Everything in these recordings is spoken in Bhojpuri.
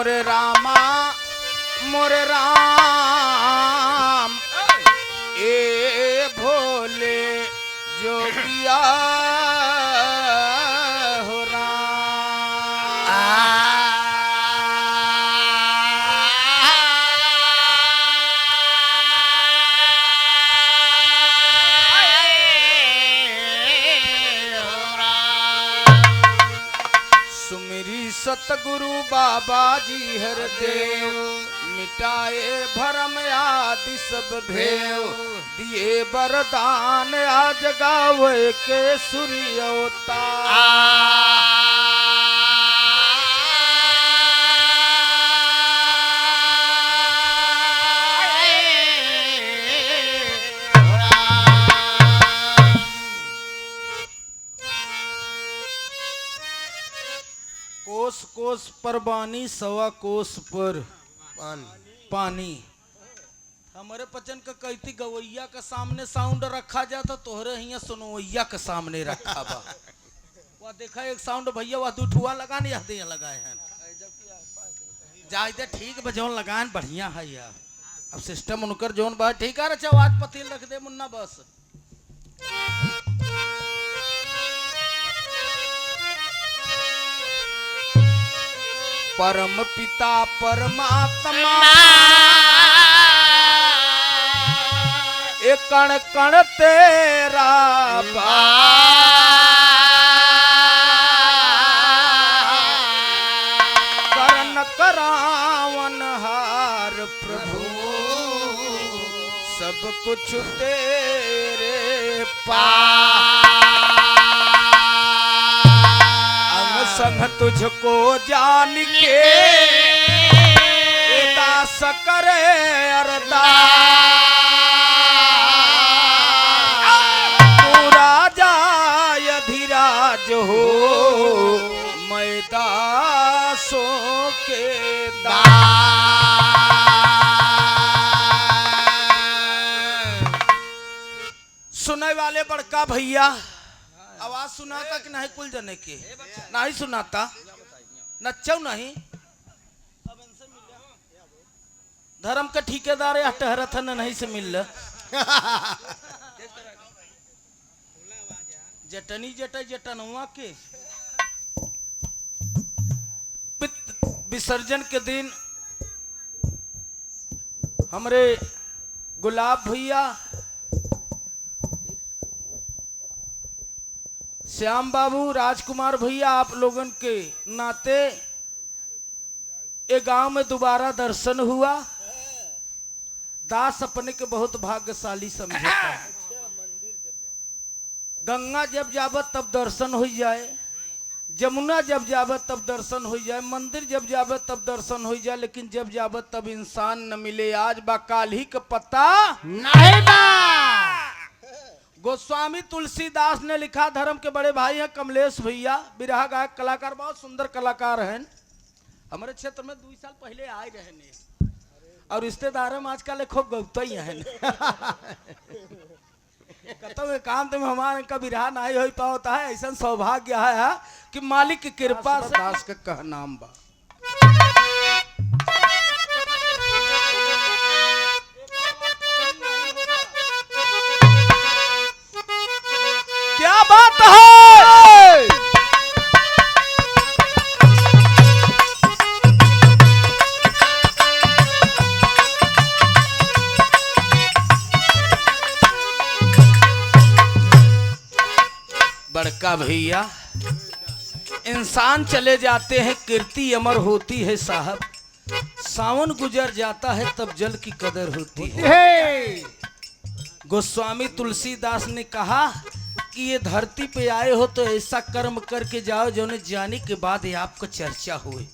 मोरे रामा मोरे राम ए भोले जोगिया हो सतगुरु बाबा जी हरदेव मिटाए भरम आदि सब भेव दिए वरदान आज गावे के सूर्य कोस कोस पर बानी सवा कोस पर पानी। हमारे पचन का कहती गवैया के सामने साउंड रखा जाता तोहरे हिया सुनवैया के सामने रखा बा। वह देखा एक साउंड भैया वह दुठुआ लगाने यहदे लगाए हैं जायदे ठीक बजौन लगाए बढ़िया है यार। अब सिस्टम उनकर जोन बा ठीक है अच्छा आवाज पतील रख दे मुन्ना बस। परम पिता परमात्मा एक कण कण तेरा करण करावन हार प्रभु सब कुछ तेरे संग तुझको जान के दास करे अरदास पूरा जाय धीराज हो मैं दासों के दास। सुनने वाले बड़का भैया आवाज सुनाता कि नहीं कुल जने के नहीं सुनाता नच्चो नहीं धर्म का ठेकेदार या टहरत नहीं से मिल जटनी जट जटनुआ के विसर्जन के दिन हमरे गुलाब भैया श्याम बाबू राजकुमार भैया आप लोगन के नाते ये गांव में दोबारा दर्शन हुआ। दास अपने के बहुत भाग्यशाली समझता है। गंगा जब जावत तब दर्शन हो जाए जमुना जब जावत तब दर्शन हो जाए मंदिर जब जावत तब दर्शन हो जाए लेकिन जब जावत तब इंसान न मिले। आज बा काल ही का पता नहीं बा। गोस्वामी तुलसीदास ने लिखा धर्म के बड़े भाई हैं कमलेश भैया बिरहा गायक कलाकार बहुत सुंदर कलाकार हैं। हमारे क्षेत्र में 2 साल पहले आए रहने और रिश्तेदारों में आजकल खूब गौता ही है कहते काम तो हमारे का बिरहा नहीं हो पाता है। ऐसा सौभाग्य है कि मालिक की कृपा से दास का कह नाम बा। क्या बात है बड़का भैया इंसान चले जाते हैं कीर्ति अमर होती है साहब। सावन गुजर जाता है तब जल की कदर होती है। गोस्वामी तुलसीदास ने कहा कि ये धरती पे आए हो तो ऐसा कर्म करके जाओ जो ने जाने के बाद आपको चर्चा हुए।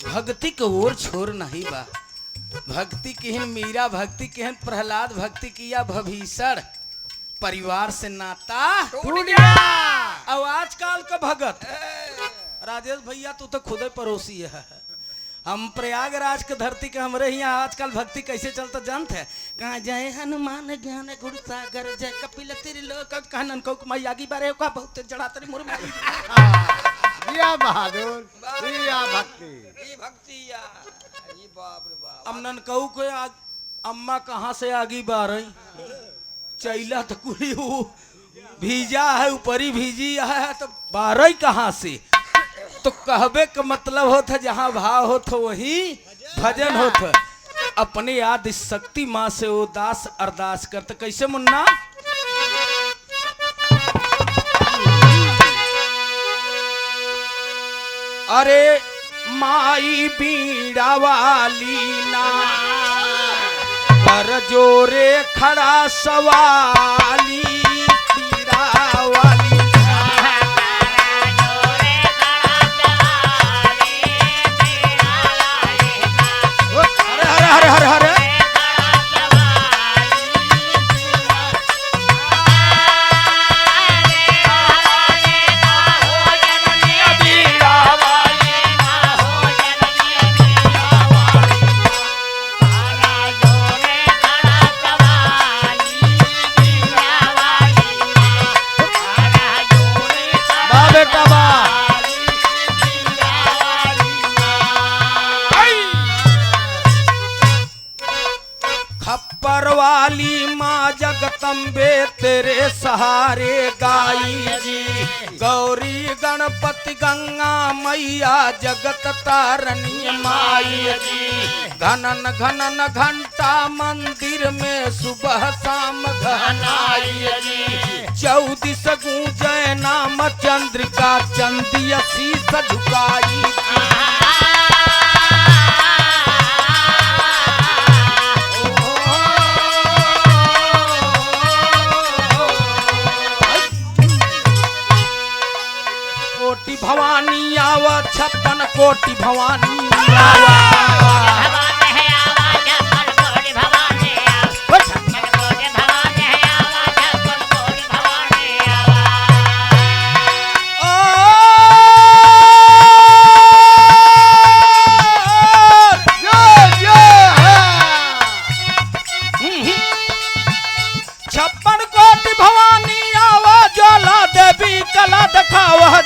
भक्ति को ओर छोड़ नहीं बा। भक्ति किहन मीरा भक्ति किहन प्रहलाद भक्ति किया भभीषण परिवार से नाता टूट गया। अब आजकल का भगत राजेश भैया तू तो खुद ही पड़ोसी है। हम प्रयागराज के धरती के हमरे यहाँ आजकल भक्ति कैसे चलता जानते हैं। कहाँ जय हनुमान ज्ञान गुण सागर जय कपिल त्रिलोक कहनन को मैयागी बारे का बहुत जड़ा तरी मुर जिया बहादुर जिया भक्ति ई भक्ति या ई बाप रे बाप। अब ननकऊ को अम्मा कहाँ से आगी बारई चैला तो कुली वो भीजा है ऊपरी भीजी है तो बारई कहाँ से तो कहबे का मतलब होता जहाँ भाव होता वही भजन होता अपने आदि शक्ति माँ से वो दास अरदास करते कैसे मुन्ना अरे माई बीड़ा वाली ना कर जोरे खड़ा सवाली बीड़ा वाली हरे हरे हरे हरे खप्पर वाली माँ जगदम्बे तेरे सहारे गाई जी गौरी गणपति गंगा मैया जगत तारणी माई जी घनन घनन घंटा मंदिर में सुबह शाम घनाई जी चौदिस गूंजे नाम चंद्रिका चंदिया शीस झुकाई कोटि भवानी आवा 56 कोटि भवानी आवा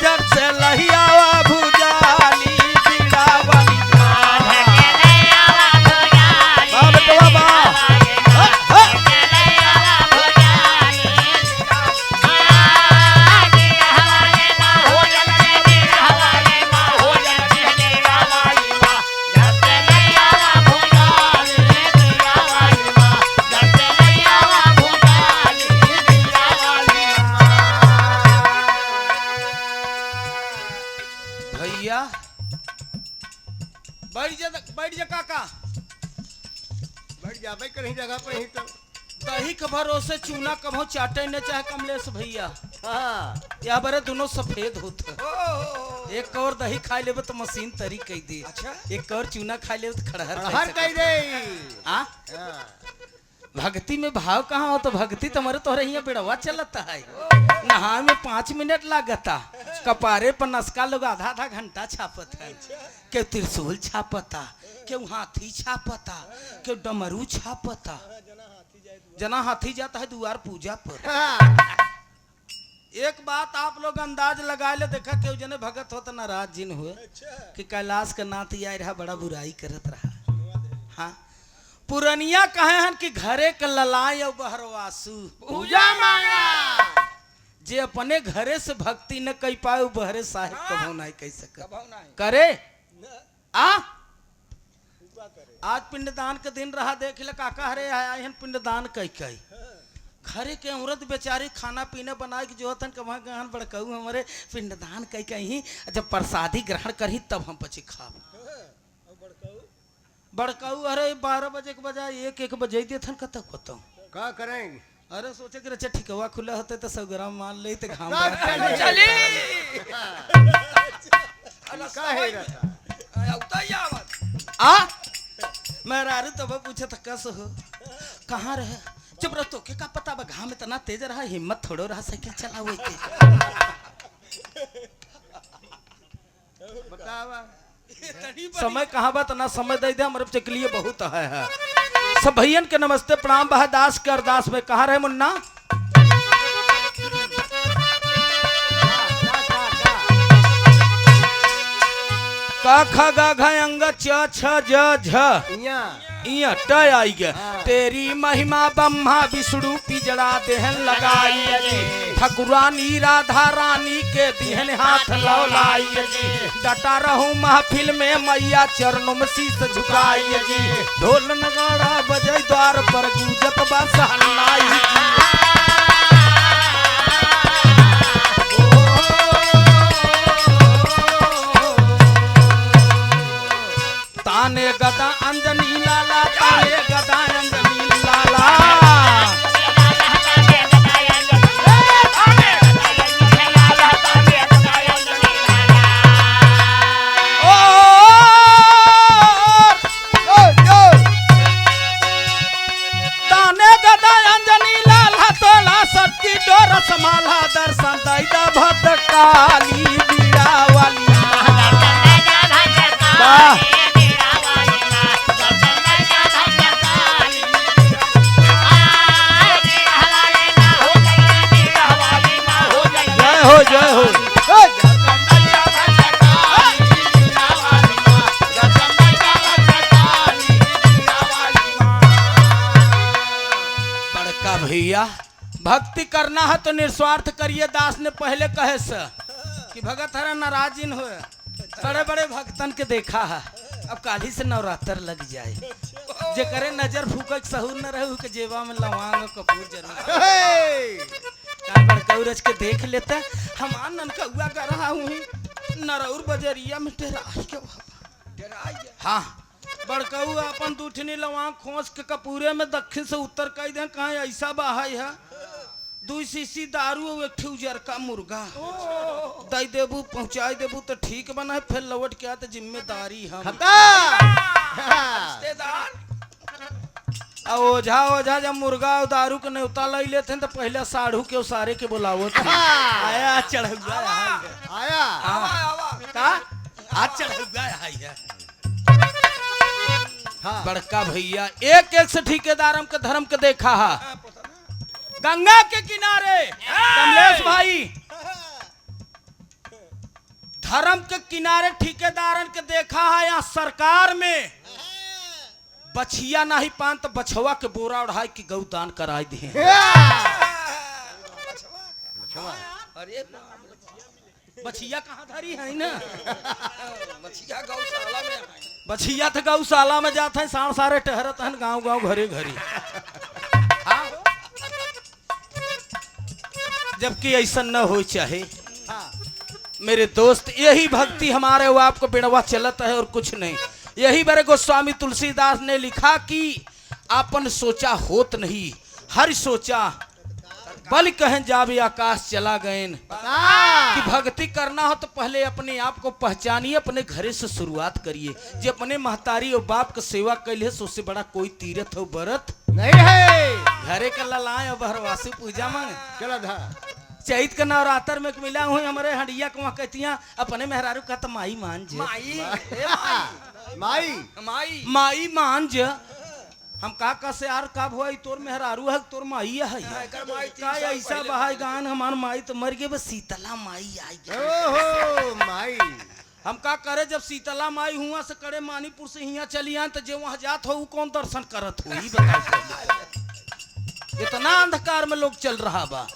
जब से लहियावा भुजाली बीड़ा वाली भैया बैठ जा काका बैठ जाबे कहीं जगह पर ही तो दही के भरोसे चूना कभो चाटे न चाहे कमलेश भैया या बरे दोनों सफेद होते एक और दही खा लेबे तो मशीन तरी कह दे अच्छा एक और चूना खा लेबे तो खड़हर हर कह दे हाँ भक्ति में भाव कहाँ हो तो भक्ति तुम्हारे तोहरे यहाँ बेड़वा चलता है नहा में 5 मिनट लागता कपारे पर नस्का लोग आधा आधा घंटा छापत है क्यों त्रिशूल छापता क्यों हाथी छापता क्यों डमरू छापता जना हाथी जाता है द्वार पूजा पर एक बात आप लोग अंदाज लगा ले देखा क्यों जने भगत हो तो नाराज जिन हुए कि कैलाश का नाथ आए रहा बड़ा बुराई करत रहा हाँ पुरनिया कहे हैं कि घरे के ललाय और बहरवासु पूजा मांगा जे अपने घरे से भक्ति न कह पाए बहरे साहेब कभो नहीं कह सके कभाव नहीं करे आ आज पिंडदान के दिन रहा देख ले काका हरे आए हैं पिंडदान कई घरे के औरत बेचारी खाना पीने बनाए के जो हतन कहाँ गहन बड़कऊ हमारे पिंडदान कई जब प्रसादी ग्रहण करी तब हम बचे खाब बड़काऊ अरे 12 बजे के बजाय 1 बजे दे थन कतक होता का करेंगे अरे सोचे कि रचा ठिकवा खुला होते तो 100 ग्राम मान ले तो घाम चली का है रहता उता या मत आ मैं रारू तब पूछे था कस हो कहाँ रहे चुप रहो तो के का पता बा घाम इतना तेज रहा हिम्मत थोड़ो रहा साइकिल चलावे के बतावा समय कहाँ बा तना समय दे दे हमारे के लिए बहुत है सब भैयन के नमस्ते प्रणाम बहादास के अरदास में कहाँ रहे मुन्ना क ख ग घ अंग च छ ज झ इया इया ट आई गया। तेरी महिमा ब्रह्मा विष्णु पिजड़ा देहन लगाई जी, ठकुरानी राधा रानी के दिहन हाथ लौलाई जी, डटा रहूं महफिल में मैया चरणों में शीश झुकाई जी, ढोल नगाड़ा बजे द्वार पर गूंजत बा सहनाई जी। ताने गदा अंजनी लाला, ताने गदा अंजनी लाला, ओ ताने गदा अंजनी लाला, तोला सटकी डोर संभाला, दर्शन दैदा भक्त काली बीड़ा वाली वाह। जय हो बड़का भैया, भक्ति करना है तो निस्वार्थ करिए। दास ने पहले कहे से कि भगत हरा नाराज इन हुए, बड़े बड़े भक्तन के देखा है। अब काली से नवरात्र लग जाए, जे करे नजर फूक सहूर न रहू के जेबा में लवांग कपूर जरूर बड़कौरज के देख लेता। हम ननका हुआ कर रहा हूँ नरौर बजरिया में हाँ बड़कऊ अपन दूठनी लवांग खोस के कपूरे में दक्षिण से उत्तर कई दे कहा ऐसा बहाई है। 2 शीशी दारू और 1 उजर का मुर्गा दई देबू पहुंचाई देबू तो ठीक बना है, फिर लौट के आते जिम्मेदारी हम ओझा ओझा जब मुर्गा और दारू के न्योता लै लेते तो पहले साढ़ू के सारे के बुलावत आया चढ़ुआ आया का आज चढ़ुआ है। हाँ। बड़का भैया एक एक से ठेकेदार के धर्म के देखा है। गंगा के किनारे कमलेश भाई धर्म के किनारे ठेकेदारन के देखा है। यहाँ सरकार में बछिया नहीं पान तो बछवा के बोरा उड़ाई की गौ दान कराई दे। अरे बछिया कहाँ धरी है ना, बछिया गौशाला में, बछिया तो गौशाला में जाते हैं, साढ़ सारे टहरत हैं गांव गांव घरे घरे। हाँ? जबकि ऐसा न हो चाहे। मेरे दोस्त यही भक्ति हमारे बाप को बिड़वा चलता है और कुछ नहीं। यही बारे गोस्वामी तुलसीदास ने लिखा कि आपन सोचा होत नहीं, हर सोचा बल कहें जावे आकाश चला गए। कि भक्ति करना हो तो पहले अपने आप को पहचानिए, अपने घरे से शुरुआत करिए। जो अपने महतारी और बाप का सेवा कैले से उससे बड़ा कोई तीर्थ हो व्रत नहीं है। घरे के ललाए और बहरवासी पूजा मांगे चला था चैत के नवरात्र में मिला हुई हमारे हंडिया को वहाँ कहतियाँ अपने मेहरारू का तो माई मान जे माई माई माई मान जे। हम का से यार का भोई तोर मेहरारू है तोर माई है का ऐसा बहाई गान हमार माई तो मर गए बस शीतला माई आई ओहो माई। हम का करे जब शीतला माई हुआ से करे मानीपुर से हिया चली आए तो जो वहाँ जात हो कौन दर्शन करत हो बताओ। इतना अंधकार में लोग चल रहा बा।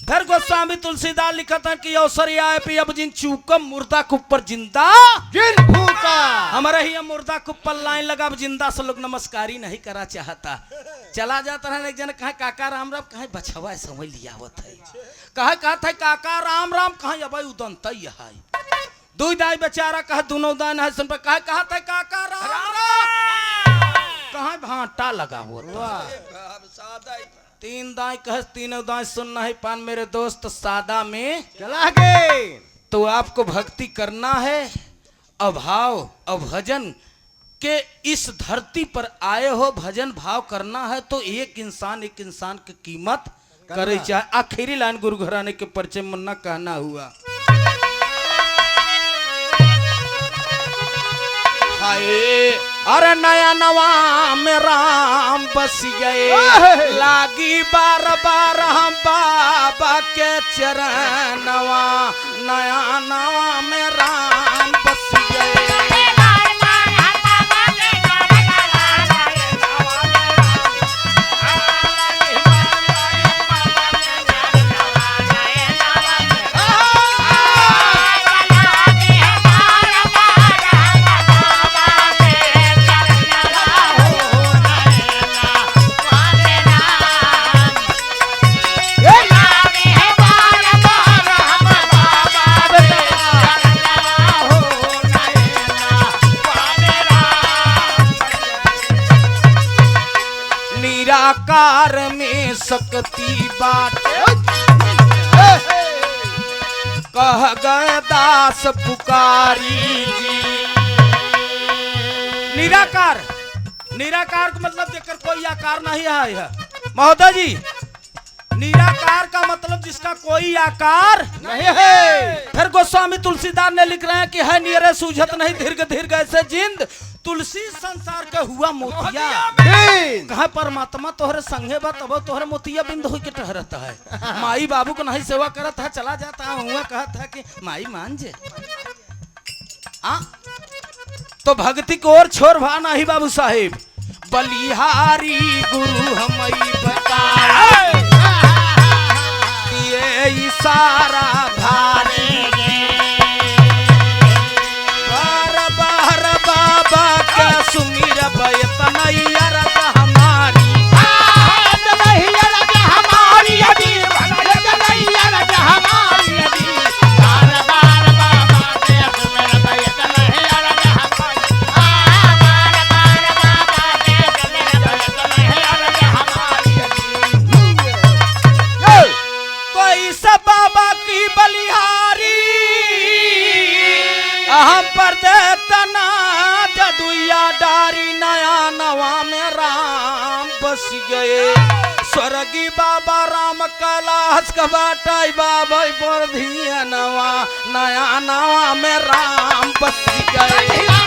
फिर गोस्वामी तुलसीदास लिखा था कि अवसर आए पे अब जिन चूकम मुर्दा के ऊपर जिंदा जिन फूका हमारे ही मुर्दा के ऊपर लाइन लगा जिंदा से लोग नमस्कारी नहीं करा चाहता। चला जाता है एक जन कहे काका राम राम कहे बछवा समझ लिया आवत है कहा था काका राम राम कहे अब उदंत है दू दाई बेचारा कहा दोनों दान है सुन पर कहा था काका राम राम कहा भाटा लगा हुआ तीन दाई कहे तीनों दाई सुनना है पान। मेरे दोस्त सादा में चला गए तो आपको भक्ति करना है। अभाव अभजन के इस धरती पर आए हो भजन भाव करना है तो एक इंसान की कीमत करे चाहे। आखिरी लाइन गुरु घराने के परिचय मुन्ना कहना हुआ हाय अरे नया नवा में राम बस गए लागी बार बार हम बाबा के चरणवा नया नवा में राम बस गए। आकार में शक्ति बाटे कह गए दास पुकारी जी। निराकार, निराकार का मतलब जेकर कोई आकार नहीं है महोदय जी। निराकार का मतलब जिसका कोई आकार नहीं है। फिर गोस्वामी तुलसीदास ने लिख रहे हैं कि है नियरे सूझत नहीं दीर्घ दीर्घ ऐसे जिंद तुलसी संसार का हुआ मोतिया। कहा परमात्मा तोहरे संगे बा तब तोहरे मोतिया बिंद हो के ठहरता है। माई बाबू को नहीं सेवा करता है चला जाता है हुआ कहता है कि माई मान जे तो भक्ति को और छोर भा नहीं बाबू साहेब। बलिहारी गुरु हमई बता इशारा भारी बार बार बाबा का सुमिर बयत नैया रज हमारी पर देतना जदुया डारी नया नवा में राम बस गए स्वर्गी बाबा राम कैलाश का बाटाई बाबा पर धिया नवा नया नवा में राम बस गए।